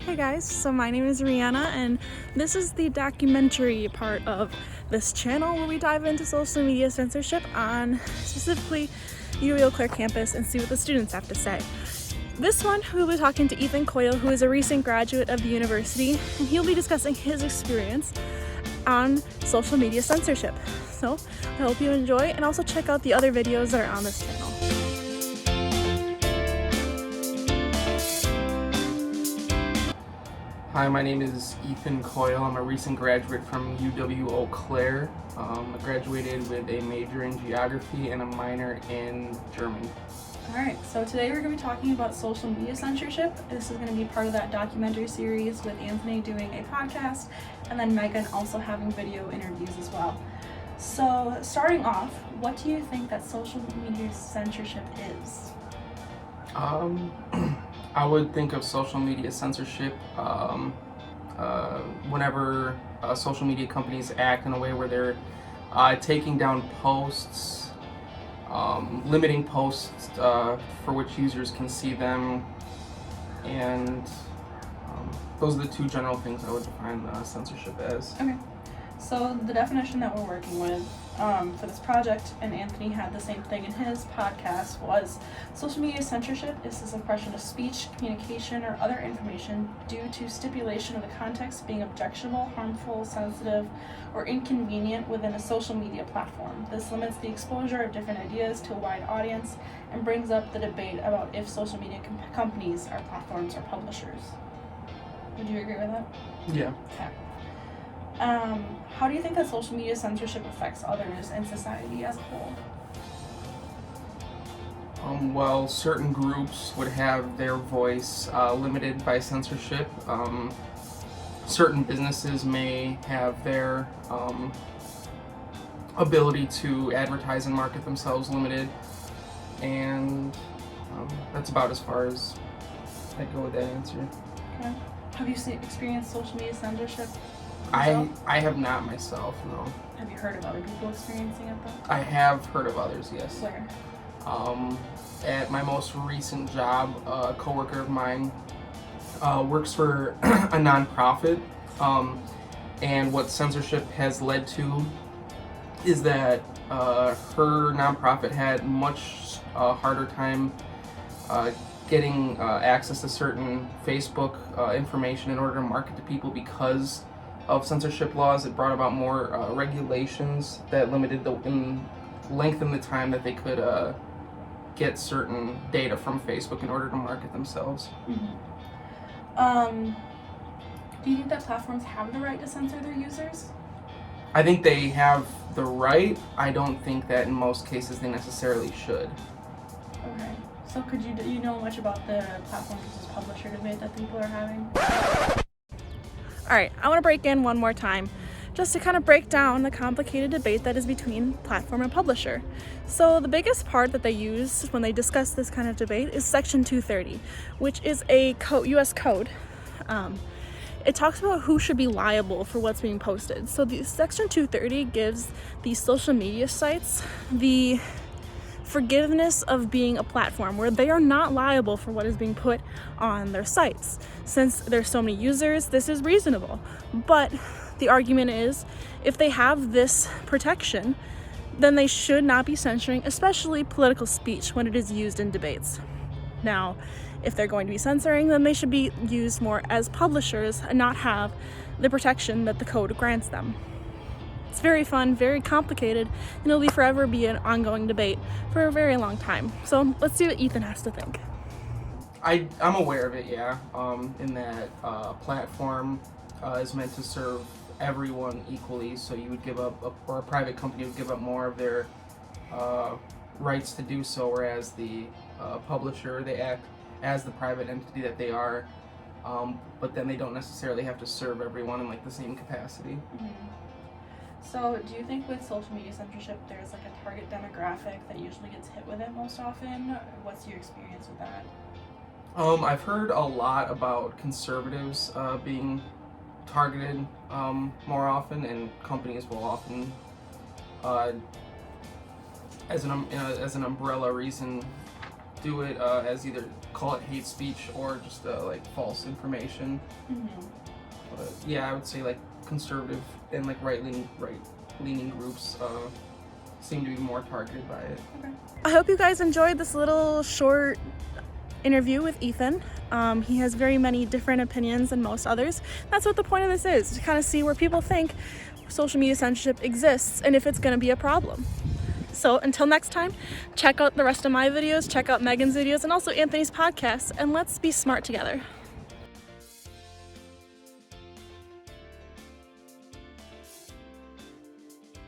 Hey guys, so my name is Rihanna and this is the documentary part of this channel where we dive into social media censorship on specifically UW Eau Claire campus and see what the students have to say. This one, we'll be talking to Ethan Coyle, who is a recent graduate of the university, and he'll be discussing his experience on social media censorship. So I hope you enjoy, and also check out the other videos that are on this channel. Hi, my name is Ethan Coyle. I'm a recent graduate from UW Eau Claire. I graduated with a major in geography and a minor in German. Alright, so today we're going to be talking about social media censorship. This is going to be part of that documentary series with Anthony doing a podcast and then Megan also having video interviews as well. So starting off, what do you think that social media censorship is? I would think of social media censorship whenever social media companies act in a way where they're taking down posts, limiting posts for which users can see them, and those are the two general things I would define censorship as. Okay. So the definition that we're working with for this project, and Anthony had the same thing in his podcast, was social media censorship is the suppression of speech, communication, or other information due to stipulation of the context being objectionable, harmful, sensitive, or inconvenient within a social media platform. This limits the exposure of different ideas to a wide audience and brings up the debate about if social media companies are platforms or publishers. Would you agree with that? Yeah. Okay. How do you think that social media censorship affects others and society as a whole? Well, certain groups would have their voice limited by censorship. Certain businesses may have their ability to advertise and market themselves limited, and that's about as far as I go with that answer. Okay. Have you experienced social media censorship? I have not myself, no. Have you heard of other people experiencing it though? I have heard of others, yes. Where? At my most recent job, a coworker of mine works for a nonprofit, and what censorship has led to is that her nonprofit had much harder time getting access to certain Facebook information in order to market to people because of censorship laws. It brought about more regulations that limited lengthened the time that they could get certain data from Facebook in order to market themselves. Mm-hmm. Do you think that platforms have the right to censor their users? I think they have the right. I don't think that in most cases they necessarily should. Okay. So do you know much about the platform versus publisher debate that people are having? Alright, I want to break in one more time just to kind of break down the complicated debate that is between platform and publisher. So the biggest part that they use when they discuss this kind of debate is Section 230, which is a US code. It talks about who should be liable for what's being posted. So the Section 230 gives these social media sites the forgiveness of being a platform where they are not liable for what is being put on their sites. Since there's so many users, this is reasonable. But the argument is, if they have this protection, then they should not be censoring, especially political speech when it is used in debates. Now, if they're going to be censoring, then they should be used more as publishers and not have the protection that the code grants them. It's very fun, very complicated, and it'll forever be an ongoing debate for a very long time. So let's see what Ethan has to think. I'm aware of it, yeah. In that platform is meant to serve everyone equally, so you would give up, or a private company would give up more of their rights to do so, whereas the publisher, they act as the private entity that they are, but then they don't necessarily have to serve everyone in like the same capacity. Mm-hmm. So do you think with social media censorship there's like a target demographic that usually gets hit with it most often? What's your experience with that? I've heard a lot about conservatives being targeted more often, and companies will often, as an umbrella reason, do it as either call it hate speech or just like false information. But yeah, I would say like conservative and like right-leaning groups seem to be more targeted by it. Okay. I hope you guys enjoyed this little short interview with Ethan. He has very many different opinions than most others. That's what the point of this is, to kind of see where people think social media censorship exists and if it's going to be a problem. So until next time, check out the rest of my videos, check out Megan's videos, and also Anthony's podcast, and let's be smart together.